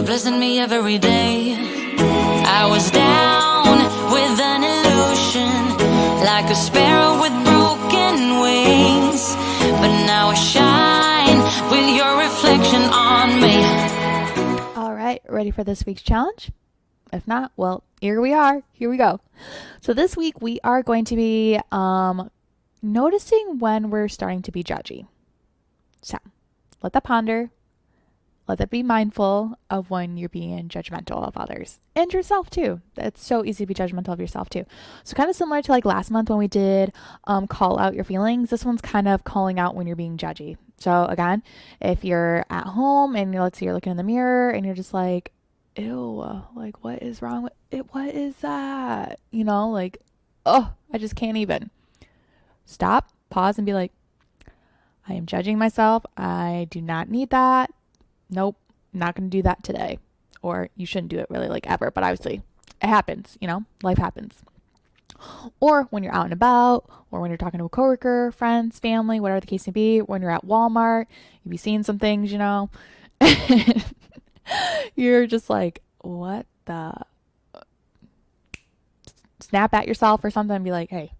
blessing me every day. I was down with an illusion, like a sparrow with broken wings, but now I shine with your reflection on me. All right, ready for this week's challenge? If not, well, here we are. Here we go. So this week we are going to be noticing when we're starting to be judgy. So let that ponder. Let that be mindful of when you're being judgmental of others and yourself too. It's so easy to be judgmental of yourself too. So kind of similar to like last month when we did call out your feelings. This one's kind of calling out when you're being judgy. So again, if you're at home and let's say you're looking in the mirror and you're just like, ew, like what is wrong with it? What is that? You know, like, oh, I just can't even. Stop, pause and be like, I am judging myself. I do not need that. Nope, not going to do that today. Or you shouldn't do it really like ever, but obviously it happens, you know, life happens. Or when you're out and about, or when you're talking to a coworker, friends, family, whatever the case may be, when you're at Walmart, you be seeing some things, you know, you're just like, what the? Snap at yourself or something and be like, hey,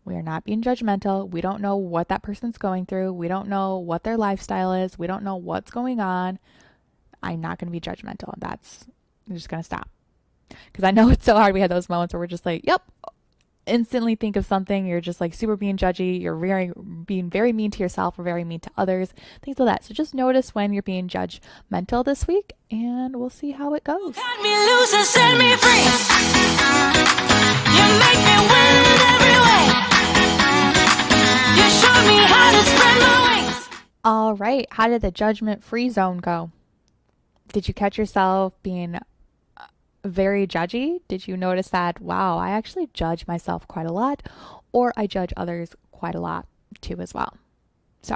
we are not being judgmental. We don't know what that person's going through. We don't know what their lifestyle is. We don't know what's going on. I'm not going to be judgmental. And I'm just going to stop. Because I know it's so hard. We had those moments where we're just like, yep, instantly think of something. You're just like super being judgy. You're being very mean to yourself or very mean to others. Things like that. So just notice when you're being judgmental this week and we'll see how it goes. Cut me loose and set me free. You make me win in every way. You show me how to spread my wings. All right. How did the judgment-free zone go? Did you catch yourself being very judgy? Did you notice that, wow, I actually judge myself quite a lot, or I judge others quite a lot too as well? So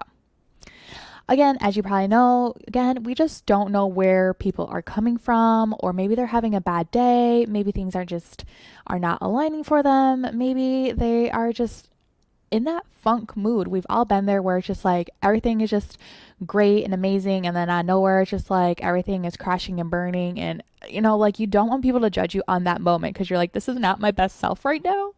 again, as you probably know, again, we just don't know where people are coming from, or maybe they're having a bad day. Maybe things are not aligning for them. Maybe they are just in that funk mood. We've all been there where it's just like everything is just great and amazing, and then out of nowhere it's just like everything is crashing and burning, and you know, like you don't want people to judge you on that moment because you're like, this is not my best self right now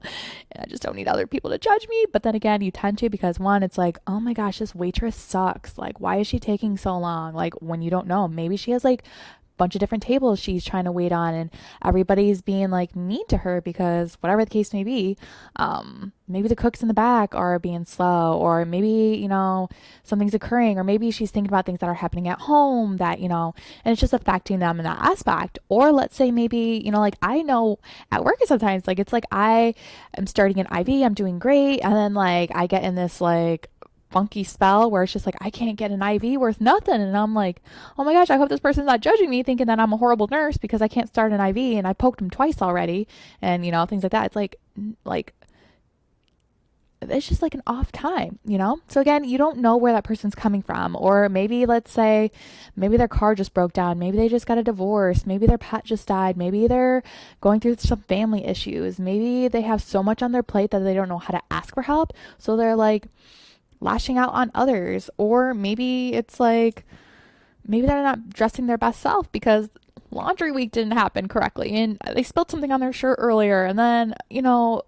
and I just don't need other people to judge me. But then again, you tend to, because one, it's like, oh my gosh, this waitress sucks, like why is she taking so long? Like when you don't know, maybe she has like bunch of different tables she's trying to wait on and everybody's being like mean to her because whatever the case may be, maybe the cooks in the back are being slow, or maybe, you know, something's occurring, or maybe she's thinking about things that are happening at home that, you know, and it's just affecting them in that aspect. Or let's say maybe, you know, like I know at work sometimes like it's like I am starting an IV, I'm doing great, and then like I get in this like funky spell where it's just like I can't get an IV worth nothing, and I'm like, oh my gosh, I hope this person's not judging me thinking that I'm a horrible nurse because I can't start an IV and I poked him twice already, and you know, things like that. It's like it's just like an off time, you know? So again, you don't know where that person's coming from. Or maybe, let's say, maybe their car just broke down. Maybe they just got a divorce. Maybe their pet just died. Maybe they're going through some family issues. Maybe they have so much on their plate that they don't know how to ask for help. So they're like lashing out on others. Or maybe it's like, maybe they're not dressing their best self because laundry week didn't happen correctly and they spilled something on their shirt earlier, and then, you know,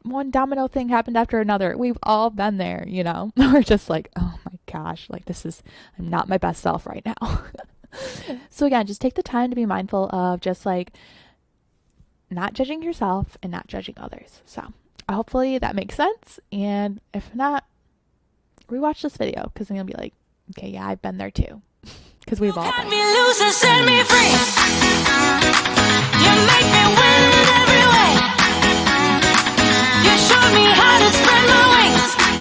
one domino thing happened after another. We've all been there, you know. We're just like, oh my gosh, like I'm not my best self right now. So again, just take the time to be mindful of just like not judging yourself and not judging others. So hopefully that makes sense, and if not, rewatch this video because then you'll be like, okay, yeah, I've been there too. Because we've all been. Cut me loose and set me free.